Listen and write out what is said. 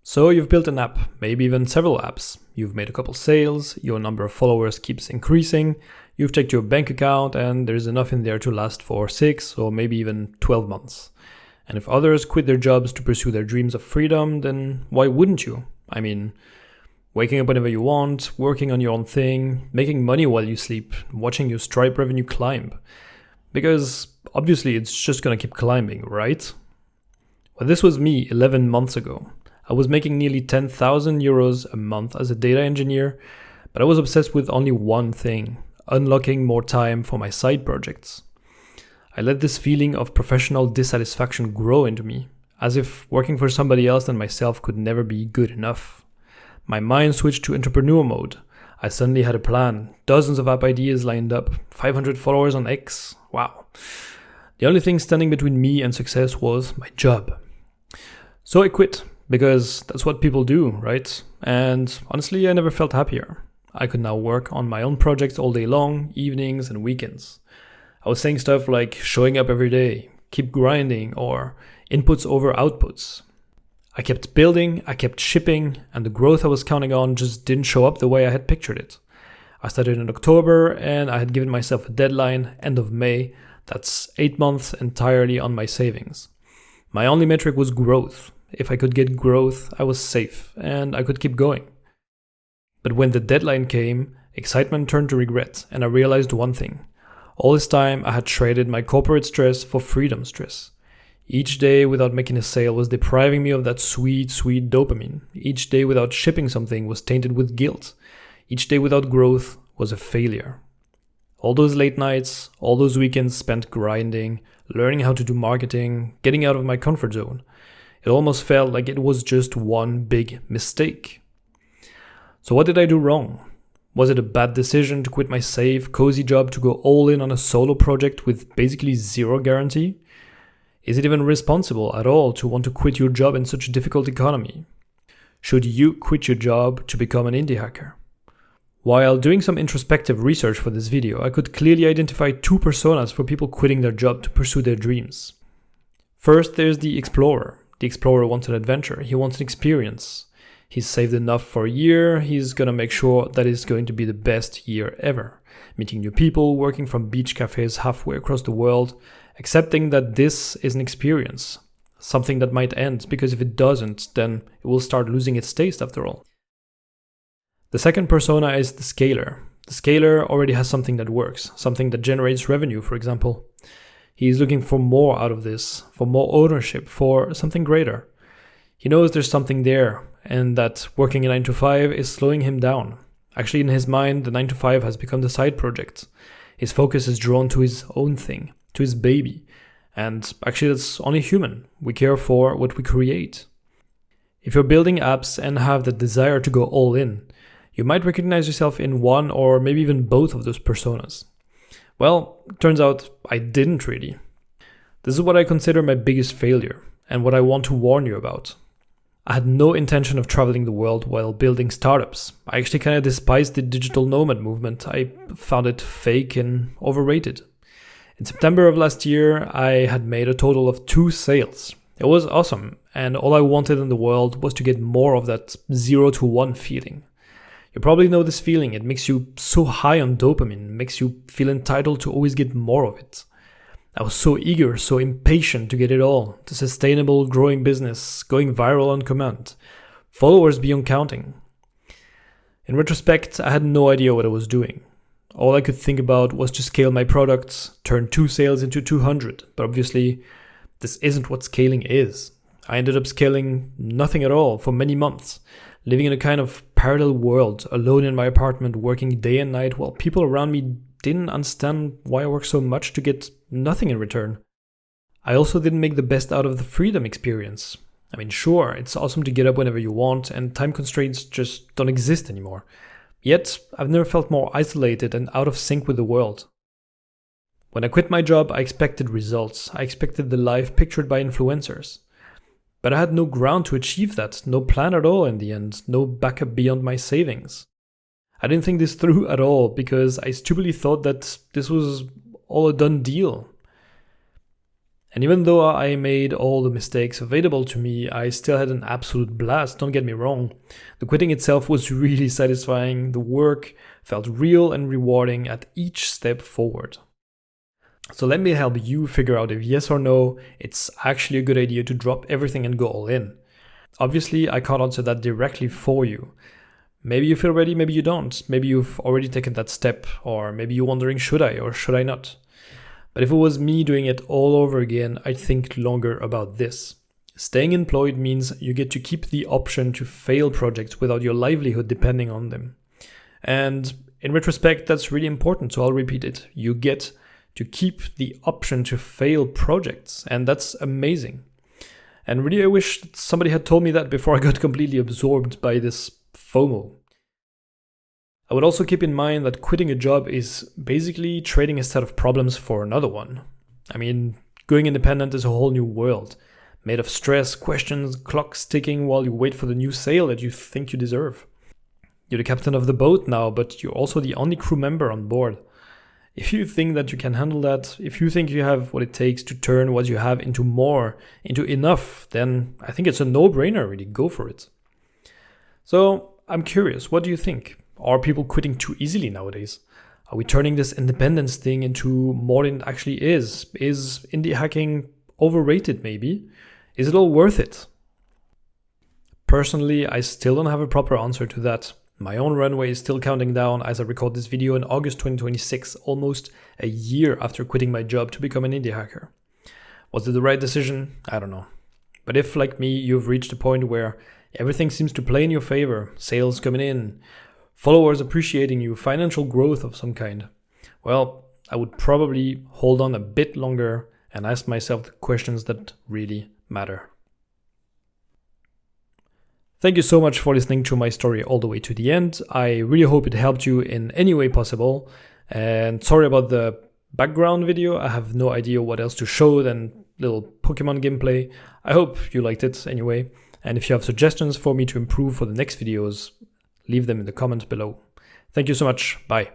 So you've built an app, maybe even several apps. You've made a couple sales, your number of followers keeps increasing, you've checked your bank account and there's enough in there to last for 6 or maybe even 12 months. And if others quit their jobs to pursue their dreams of freedom, then why wouldn't you? I mean, waking up whenever you want, working on your own thing, making money while you sleep, watching your Stripe revenue climb. Because obviously it's just gonna keep climbing, right? Well, this was me 11 months ago. I was making nearly 10,000 euros a month as a data engineer, but I was obsessed with only one thing: unlocking more time for my side projects. I let this feeling of professional dissatisfaction grow into me, as if working for somebody else than myself could never be good enough. My mind switched to entrepreneur mode. I suddenly had a plan, dozens of app ideas lined up, 500 followers on X. Wow. The only thing standing between me and success was my job. So I quit, because that's what people do, right? And honestly, I never felt happier. I could now work on my own projects all day long, evenings and weekends. I was saying stuff like showing up every day, keep grinding, or inputs over outputs. I kept building, I kept shipping, and the growth I was counting on just didn't show up the way I had pictured it. I started in October and I had given myself a deadline, end of May. That's 8 months entirely on my savings. My only metric was growth. If I could get growth, I was safe and I could keep going. But when the deadline came, excitement turned to regret, and I realized one thing. All this time I had traded my corporate stress for freedom stress. Each day without making a sale was depriving me of that sweet, sweet dopamine. Each day without shipping something was tainted with guilt. Each day without growth was a failure. All those late nights, all those weekends spent grinding, learning how to do marketing, getting out of my comfort zone. It almost felt like it was just one big mistake. So what did I do wrong? Was it a bad decision to quit my safe, cozy job to go all in on a solo project with basically zero guarantee? Is it even responsible at all to want to quit your job in such a difficult economy? Should you quit your job to become an indie hacker? While doing some introspective research for this video, I could clearly identify two personas for people quitting their job to pursue their dreams. First, there's the explorer. The explorer wants an adventure, he wants an experience. He's saved enough for a year, he's gonna make sure that it's going to be the best year ever. Meeting new people, working from beach cafes halfway across the world, accepting that this is an experience. Something that might end, because if it doesn't, then it will start losing its taste after all. The second persona is the scaler. The scaler already has something that works, something that generates revenue, for example. He is looking for more out of this, for more ownership, for something greater. He knows there's something there, and that working a 9 to 5 is slowing him down. Actually, in his mind, the 9 to 5 has become the side project. His focus is drawn to his own thing, to his baby. And actually, that's only human. We care for what we create. If you're building apps and have the desire to go all in, you might recognize yourself in one or maybe even both of those personas. Well, turns out I didn't really. This is what I consider my biggest failure, and what I want to warn you about. I had no intention of traveling the world while building startups. I actually kind of despised the digital nomad movement. I found it fake and overrated. In September of last year, I had made a total of 2 sales. It was awesome, and all I wanted in the world was to get more of that 0 to 1 feeling. You probably know this feeling. It makes you so high on dopamine, makes you feel entitled to always get more of it. I was so eager, so impatient to get it all. The sustainable, growing business, going viral on command. Followers beyond counting. In retrospect, I had no idea what I was doing. All I could think about was to scale my products, turn 2 sales into 200. But obviously, this isn't what scaling is. I ended up scaling nothing at all for many months, living in a kind of parallel world, alone in my apartment, working day and night while people around me didn't understand why I worked so much to get nothing in return. I also didn't make the best out of the freedom experience. I mean, sure, it's awesome to get up whenever you want, and time constraints just don't exist anymore. Yet, I've never felt more isolated and out of sync with the world. When I quit my job, I expected results. I expected the life pictured by influencers. But I had no ground to achieve that, no plan at all in the end, no backup beyond my savings. I didn't think this through at all because I stupidly thought that this was all a done deal. And even though I made all the mistakes available to me, I still had an absolute blast, don't get me wrong. The quitting itself was really satisfying, the work felt real and rewarding at each step forward. So let me help you figure out if yes or no, it's actually a good idea to drop everything and go all in. Obviously, I can't answer that directly for you. Maybe you feel ready, maybe you don't. Maybe you've already taken that step, or maybe you're wondering, should I or should I not? But if it was me doing it all over again, I'd think longer about this. Staying employed means you get to keep the option to fail projects without your livelihood depending on them. And in retrospect, that's really important, so I'll repeat it. You get to keep the option to fail projects, and that's amazing. And really, I wish somebody had told me that before I got completely absorbed by this FOMO. I would also keep in mind that quitting a job is basically trading a set of problems for another one. I mean, going independent is a whole new world, made of stress, questions, clocks ticking while you wait for the new sale that you think you deserve. You're the captain of the boat now, but you're also the only crew member on board. If you think that you can handle that, if you think you have what it takes to turn what you have into more, into enough, then I think it's a no-brainer, really, go for it. So, I'm curious, what do you think? Are people quitting too easily nowadays? Are we turning this independence thing into more than it actually is? Is indie hacking overrated maybe? Is it all worth it? Personally, I still don't have a proper answer to that. My own runway is still counting down as I record this video in August 2026, almost a year after quitting my job to become an indie hacker. Was it the right decision? I don't know. But if, like me, you've reached a point where everything seems to play in your favor, sales coming in, followers appreciating you, financial growth of some kind, well, I would probably hold on a bit longer and ask myself the questions that really matter. Thank you so much for listening to my story all the way to the end. I really hope it helped you in any way possible. And sorry about the background video. I have no idea what else to show than little Pokémon gameplay. I hope you liked it anyway. And if you have suggestions for me to improve for the next videos, leave them in the comments below. Thank you so much. Bye.